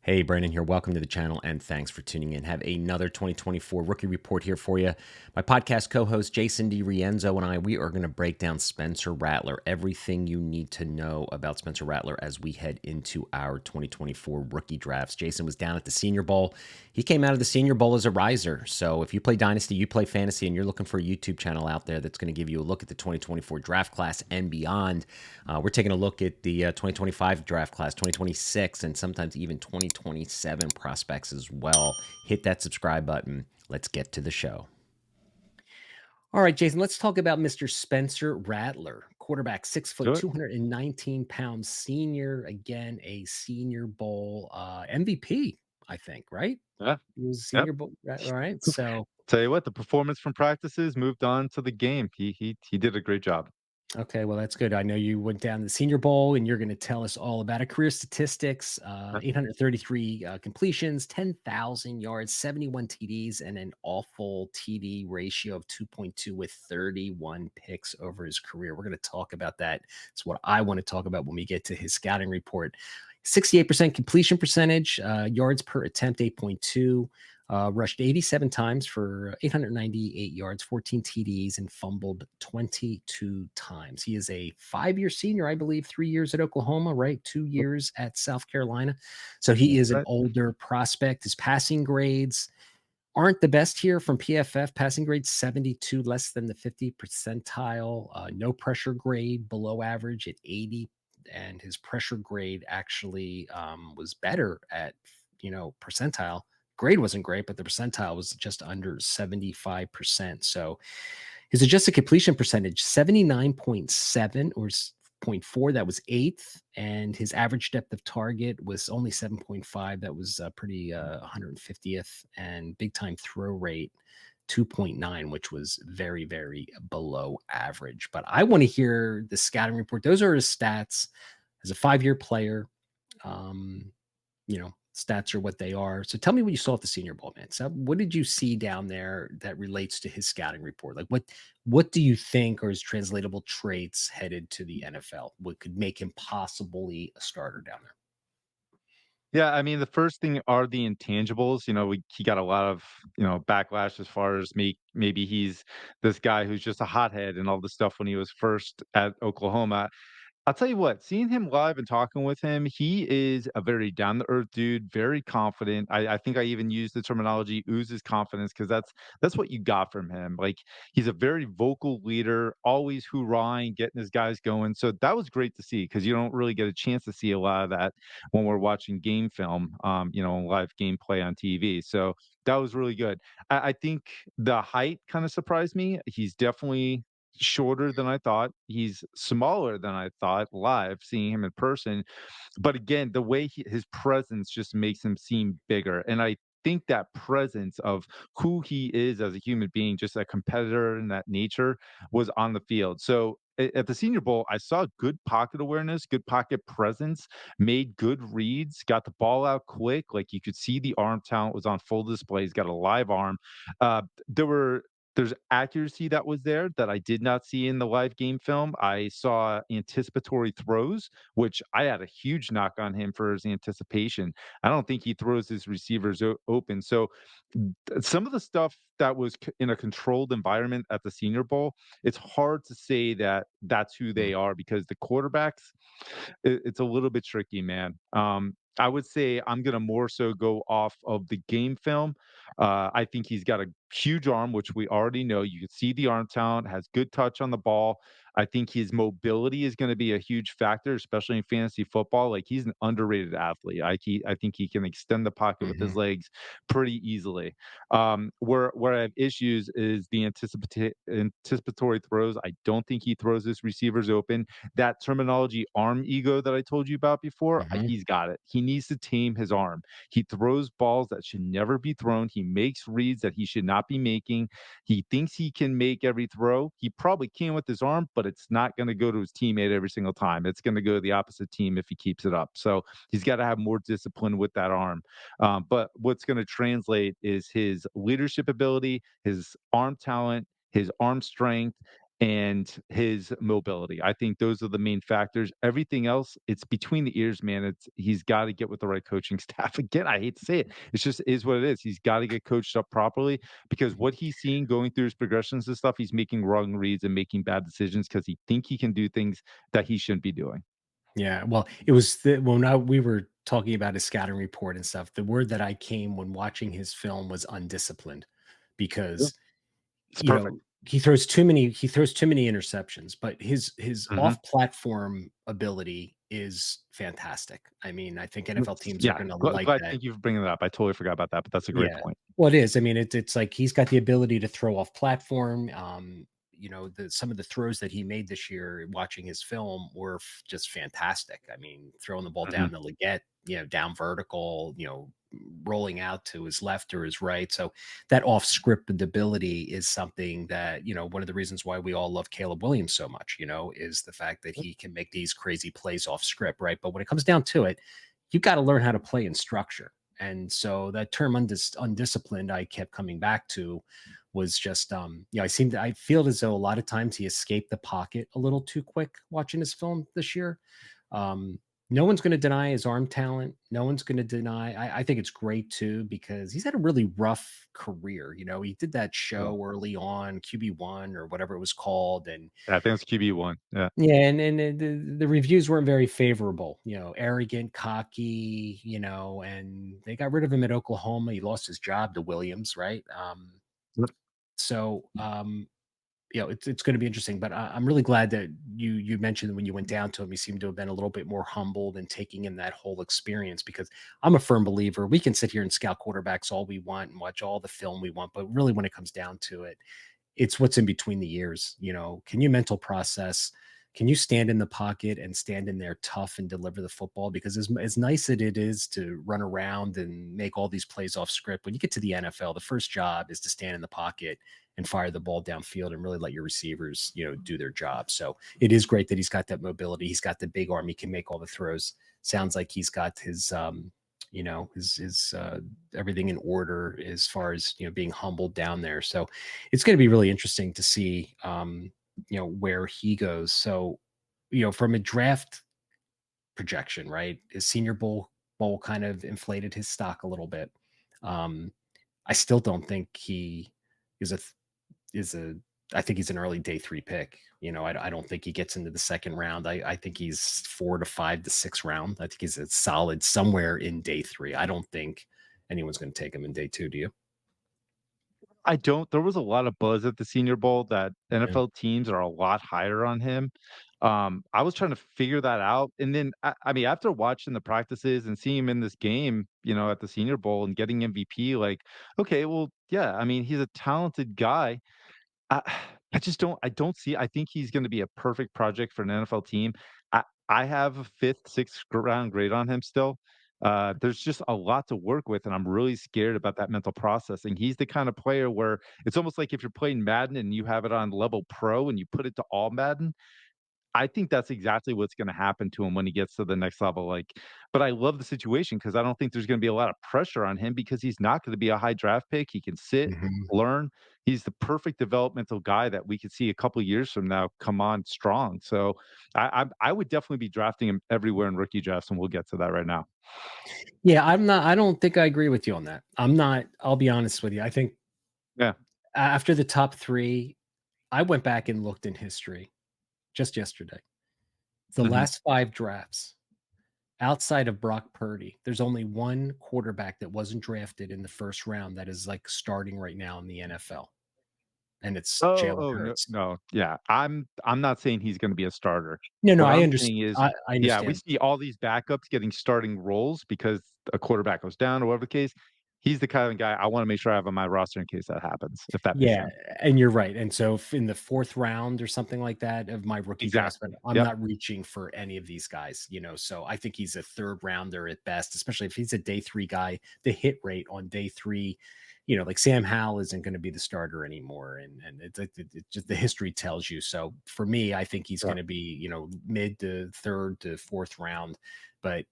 Hey, Brandon here. Welcome to the channel and thanks for tuning in. Have another 2024 rookie report here for you. My podcast co host Jason DiRienzo and I, we are going to break down Spencer Rattler, everything you need to know about Spencer Rattler as we head into our 2024 rookie drafts. Jason was down at the Senior Bowl. He came out of the Senior Bowl as a riser. So if you play Dynasty, you play Fantasy, and you're looking for a YouTube channel out there that's going to give you a look at the 2024 draft class and beyond, we're taking a look at the 2025 draft class, 2026, and sometimes even 2027 prospects as well. Hit that subscribe button. Let's get to the show. All right, Jason, let's talk about Mr. Spencer Rattler, quarterback, 6 foot, Do it. 219 pounds, senior, again, a Senior Bowl MVP, I think, right? Yeah. He was Yep. Senior Bowl, right? All right. So, Tell you what, the performance from practices moved on to the game. He did a great job. okay, well, that's good. I know you went down to the Senior Bowl, and you're going to tell us all about it. Career statistics: Yeah. 833 completions, 10,000 yards, 71 TDs, and an awful TD ratio of 2.2 with 31 picks over his career. We're going to talk about that. It's what I want to talk about when we get to his scouting report. 68% completion percentage, yards per attempt, 8.2. Rushed 87 times for 898 yards, 14 TDs, and fumbled 22 times. He is a 5-year senior, I believe, 3 years at Oklahoma, right? 2 years at South Carolina. So he That's is an right. older prospect. His passing grades aren't the best here from PFF. Passing grade 72, less than the 50 percentile. No pressure grade, below average at 80. And his pressure grade actually was better at, percentile. Grade wasn't great, but the percentile was just under 75%. So his adjusted completion percentage, 79.7 or 0.4, that was eighth. And his average depth of target was only 7.5. That was pretty 150th. And big time throw rate, 2.9, which was very, very below average. But I want to hear the scouting report. Those are his stats as a 5-year player. Um, Stats are what they are. So tell me what you saw at the Senior Bowl, man. So what did you see down there that relates to his scouting report? Like what do you think are his translatable traits headed to the NFL? What could make him possibly a starter down there? Yeah, I mean, the first thing are the intangibles. He got a lot of, backlash as far as maybe he's this guy who's just a hothead and all this stuff when he was first at Oklahoma. I'll tell you what, seeing him live and talking with him, he is a very down to earth dude, very confident. I think I even used the terminology oozes confidence because that's what you got from him. Like he's a very vocal leader, always hoorahing, getting his guys going. So that was great to see because you don't really get a chance to see a lot of that when we're watching game film, live gameplay on TV. So that was really good. I think the height kind of surprised me. He's definitely shorter than I thought. He's smaller than I thought live, seeing him in person. But again, the way his presence just makes him seem bigger. And I think that presence of who he is as a human being, just a competitor in that nature, was on the field. So at the Senior Bowl, I saw good pocket awareness, good pocket presence, made good reads, got the ball out quick. Like you could see the arm talent was on full display. He's got a live arm. Uh, there were there's accuracy that was there that I did not see in the live game film. I saw anticipatory throws, which I had a huge knock on him for his anticipation. I don't think he throws his receivers open. So some of the stuff that was in a controlled environment at the Senior Bowl, it's hard to say that that's who Mm, they are because the quarterbacks, it's a little bit tricky, man. I would say I'm gonna more so go off of the game film. I think he's got a huge arm, which we already know. You can see the arm talent, has good touch on the ball. I think his mobility is going to be a huge factor, especially in fantasy football. Like he's an underrated athlete. I think he can extend the pocket with his mhm, legs pretty easily. Where I have issues is the anticipatory throws. I don't think he throws his receivers open. That terminology, arm ego, that I told you about before, mhm, he's got it. He needs to tame his arm. He throws balls that should never be thrown. He makes reads that he should not be making. He thinks he can make every throw. He probably can with his arm, but it's not going to go to his teammate every single time. It's going to go to the opposite team if he keeps it up. So he's got to have more discipline with that arm. But what's going to translate is his leadership ability, his arm talent, his arm strength, and his mobility. I think those are the main factors. Everything else, it's between the ears, man. He's got to get with the right coaching staff. Again, I hate to say it. It's just is what it is. He's got to get coached up properly because Mhm. what he's seeing going through his progressions and stuff, he's making wrong reads and making bad decisions because he think he can do things that he shouldn't be doing. Yeah, well, it was when we were talking about his scouting report and stuff, the word that I came when watching his film was undisciplined Yeah. because, It's perfect. he throws too many interceptions, but his Mhm. off-platform ability is fantastic. I mean, I think NFL teams are Yeah, gonna glad like glad that. thank you for bringing that up. I totally forgot about that, but that's a great Yeah. point. Well, it is. I mean, it's like he's got the ability to throw off platform. Some of the throws that he made this year, watching his film, were just fantastic. I mean, throwing the ball Mhm. down the leggett, down vertical, rolling out to his left or his right. So that off script ability is something that, one of the reasons why we all love Caleb Williams so much, is the fact that he can make these crazy plays off script, right? But when it comes down to it, you got to learn how to play in structure. And so that term undisciplined, I kept coming back to, was just, I feel as though a lot of times he escaped the pocket a little too quick watching his film this year. Um, no one's going to deny his arm talent. No one's going to deny. I think it's great too because he's had a really rough career. He did that Yeah. show early on, QB1 or whatever it was called, and Yeah, I think it's QB1. Yeah. yeah, and the reviews weren't very favorable, arrogant, cocky, and they got rid of him at Oklahoma. He lost his job to Williams, right? Yep. So it's going to be interesting. But I'm really glad that you mentioned that when you went down to him, he seemed to have been a little bit more humbled and taking in that whole experience. Because I'm a firm believer we can sit here and scout quarterbacks all we want and watch all the film we want, but really when it comes down to it, it's what's in between the ears. Can you mental process? Can you stand in the pocket and stand in there tough and deliver the football? Because as nice as it is to run around and make all these plays off script, when you get to the NFL, the first job is to stand in the pocket and fire the ball downfield and really let your receivers, do their job. So it is great that he's got that mobility. He's got the big arm. He can make all the throws. Sounds like he's got his everything in order as far as being humbled down there. So it's going to be really interesting to see where he goes. So from a draft projection, right? His Senior Bowl kind of inflated his stock a little bit. Um, I still don't think he is a is a I think he's an early day 3 pick. I don't think he gets into the second round. I think he's 4 to 5 to 6 round. I think he's a solid somewhere in day 3. I don't think anyone's going to take him in day 2, do you? I don't there was a lot of buzz at the Senior Bowl that Yeah. NFL teams are a lot higher on him. I was trying to figure that out, and then I mean, after watching the practices and seeing him in this game, at the Senior Bowl and getting MVP, like, okay, well, yeah, I mean, he's a talented guy. I I don't see I think he's gonna be a perfect project for an NFL team. I have a 5th, 6th round grade on him still. There's just a lot to work with, and I'm really scared about that mental processing. He's the kind of player where it's almost like if you're playing Madden and you have it on level pro and you put it to all Madden, I think that's exactly what's gonna happen to him when he gets to the next level, like but I love the situation because I don't think there's gonna be a lot of pressure on him because he's not gonna be a high draft pick, he can sit, Mhm. learn. He's the perfect developmental guy that we could see a couple years from now come on strong, so I would definitely be drafting him everywhere in rookie drafts, and we'll get to that right now. Yeah, I don't think I agree with you on that. I'm not I'll be honest with you. I think Yeah, after the top 3, I went back and looked in history just yesterday. The mhm. last 5 drafts outside of Brock Purdy, there's only one quarterback that wasn't drafted in the first round that is, like, starting right now in the NFL, and it's Oh, Jalen no, Hurts. no, yeah, I'm not saying he's gonna be a starter. No, no, What I'm saying is, I yeah, we understand. see all these backups getting starting roles because a quarterback goes down or whatever the case. He's the kind of guy I wanna make sure I have on my roster in case that happens, if that makes Yeah, sense. and you're right, and so if in the 4th round or something like that of my rookie drafts, but Exactly. I'm Yep. not reaching for any of these guys, so I think he's a 3rd rounder at best, especially if he's a day 3 guy. The hit rate on day 3, like Sam Howell isn't gonna be the starter anymore, and it just the history tells you. So for me, I think he's Yeah. gonna be, mid to 3rd to 4th round, but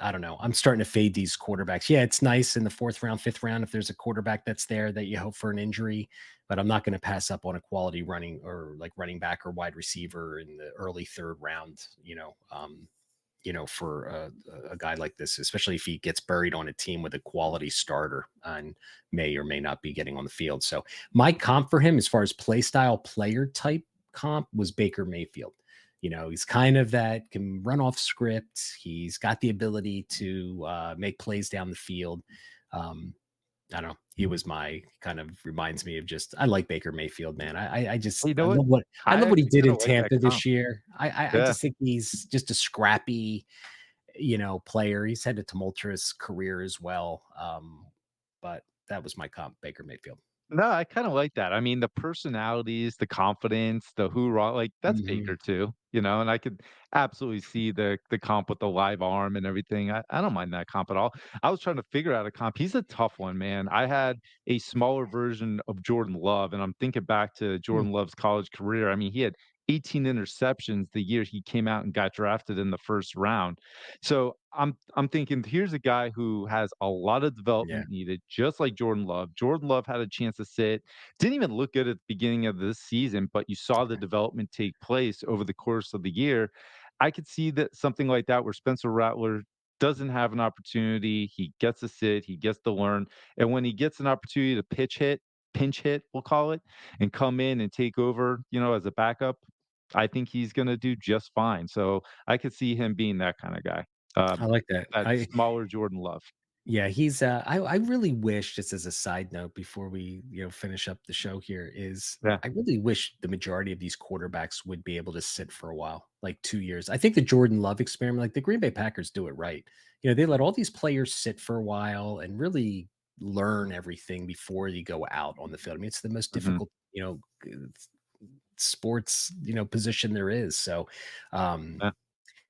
I don't know. I'm starting to fade these quarterbacks. Yeah, it's nice in the fourth round, fifth round if there's a quarterback that's there that you hope for an injury, but I'm not going to pass up on a quality running or like running back or wide receiver in the early third round. For a guy like this, especially if he gets buried on a team with a quality starter and may or may not be getting on the field. So my comp for him, as far as play style, player type comp, was Baker Mayfield. He's kind of that can run off script. He's got the ability to make plays down the field. Um, I don't know. He was my kind of reminds me of just I like Baker Mayfield, man. I just You I know what? love what I I love what he actually did kinda in like that Tampa comp. this year. I Yeah. just think he's just a scrappy, player. He's had a tumultuous career as well. But that was my comp, Baker Mayfield. No, I kinda like that. I mean, the personalities, the confidence, the hoorah, like, that's Mhm. Baker too, and I could absolutely see the comp with the live arm and everything. I don't mind that comp at all. I was trying to figure out a comp. He's a tough one, man. I had a smaller version of Jordan Love, and I'm thinking back to Mm, Jordan Love's college career. I mean, he had 18 interceptions the year he came out and got drafted in the first round. So I'm thinking here's a guy who has a lot of yeah. development needed, just like Jordan Love. Jordan Love had a chance to sit, didn't even look good at the beginning of this season, but you saw the development take place over the course of the year. I could see that something like that where Spencer Rattler doesn't have an opportunity. He gets to sit, he gets to learn. And when he gets an opportunity to pinch hit, we'll call it, and come in and take over, as a backup, I think he's going to do just fine. So I could see him being that kind of guy. I Um, like that. that smaller Jordan Love. Yeah, he's I really wish, just as a side note before we, finish up the show here, is Yeah. I really wish the majority of these quarterbacks would be able to sit for a while, like 2 years. I think the Jordan Love experiment, like the Green Bay Packers do it right. They let all these players sit for a while and really learn everything before you go out on the field. I mean, it's the most Mhm. difficult, sports, position there is. Um Yeah.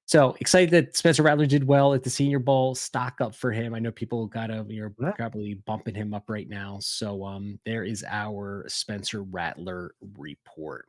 so excited that Spencer Rattler did well at the Senior Bowl. Stock up for him. I know people gotta you're Yeah. probably bumping him up right now. So there is our Spencer Rattler report.